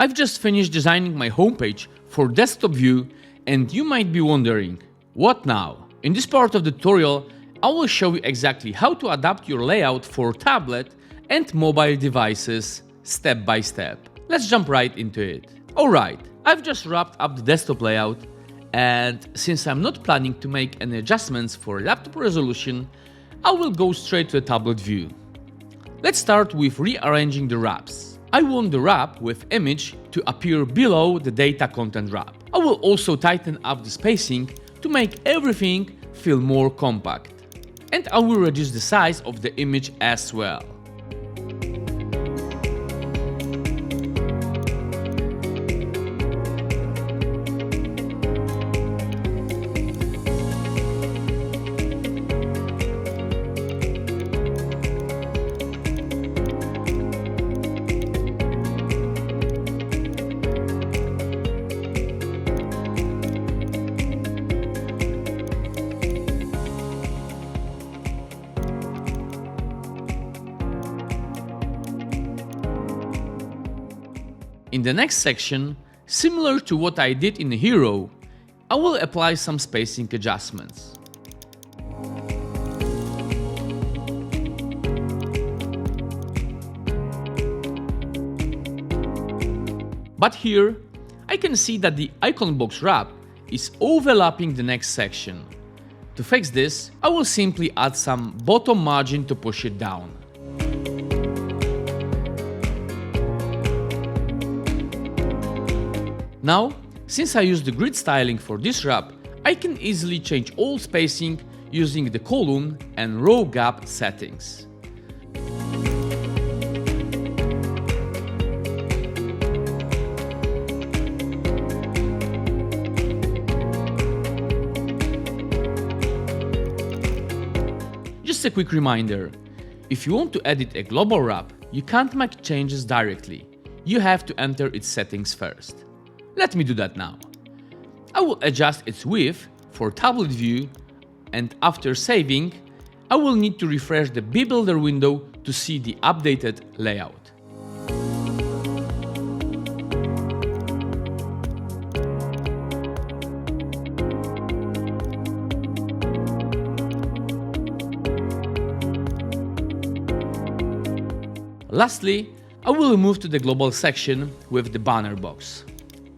I've just finished designing my homepage for desktop view, and you might be wondering, what now? In this part of the tutorial, I will show you exactly how to adapt your layout for tablet and mobile devices step by step. Let's jump right into it. Alright, I've just wrapped up the desktop layout, and since I'm not planning to make any adjustments for laptop resolution, I will go straight to the tablet view. Let's start with rearranging the wraps. I want the wrap with image to appear below the data content wrap. I will also tighten up the spacing to make everything feel more compact. And I will reduce the size of the image as well. In the next section, similar to what I did in the hero, I will apply some spacing adjustments. But here, I can see that the icon box wrap is overlapping the next section. To fix this, I will simply add some bottom margin to push it down. Now, since I use the grid styling for this wrap, I can easily change all spacing using the column and row gap settings. Just a quick reminder, if you want to edit a global wrap, you can't make changes directly. You have to enter its settings first. Let me do that now. I will adjust its width for tablet view, and after saving, I will need to refresh the BeBuilder window to see the updated layout. Lastly, I will move to the global section with the banner box.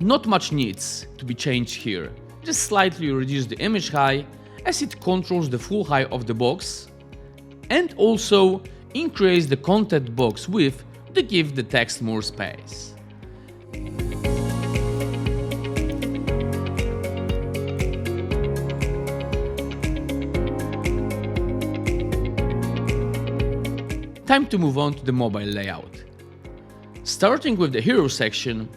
Not much needs to be changed here, just slightly reduce the image height as it controls the full height of the box, and also increase the content box width to give the text more space. Time to move on to the mobile layout. Starting with the hero section,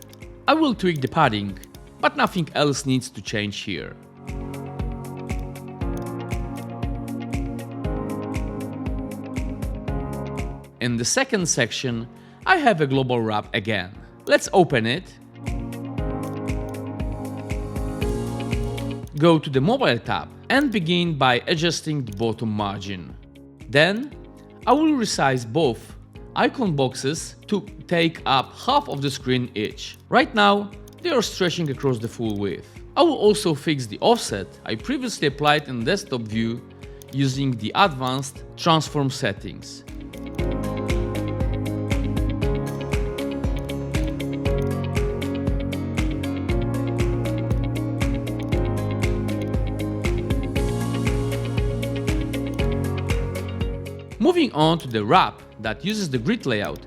I will tweak the padding, but nothing else needs to change here. In the second section, I have a global wrap again. Let's open it. Go to the mobile tab and begin by adjusting the bottom margin. Then, I will resize both icon boxes to take up half of the screen each. Right now, they are stretching across the full width. I will also fix the offset I previously applied in desktop view using the advanced transform settings. Moving on to the wrap that uses the grid layout,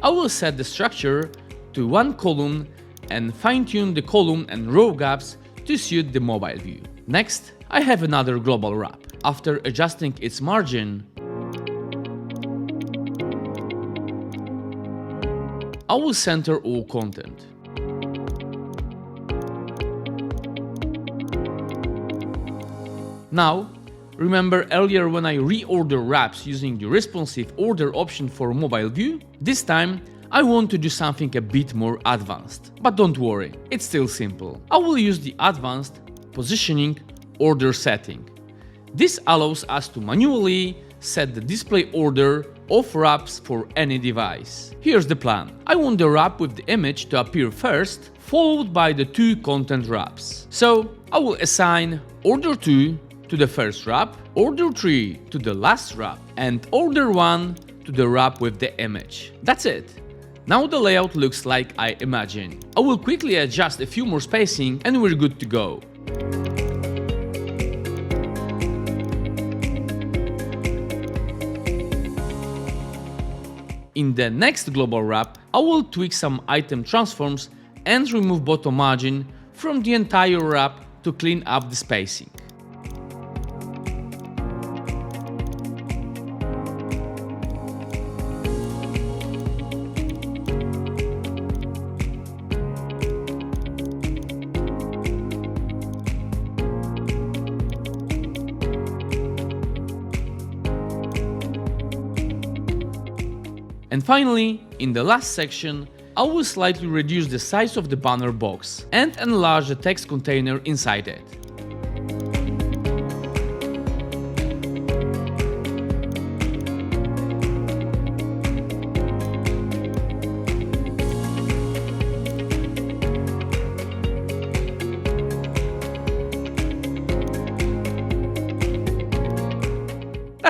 I will set the structure to one column and fine-tune the column and row gaps to suit the mobile view. Next, I have another global wrap. After adjusting its margin, I will center all content. Now, remember earlier when I reorder wraps using the responsive order option for mobile view? This time, I want to do something a bit more advanced. But don't worry, it's still simple. I will use the advanced positioning order setting. This allows us to manually set the display order of wraps for any device. Here's the plan. I want the wrap with the image to appear first, followed by the 2 content wraps. So I will assign order 2 to the first wrap, order 3 to the last wrap, and order 1 to the wrap with the image. That's it. Now the layout looks like I imagine. I will quickly adjust a few more spacing and we're good to go. In the next global wrap, I will tweak some item transforms and remove bottom margin from the entire wrap to clean up the spacing. And finally, in the last section, I will slightly reduce the size of the banner box and enlarge the text container inside it.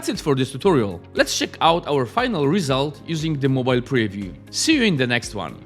That's it for this tutorial. Let's check out our final result using the mobile preview. See you in the next one.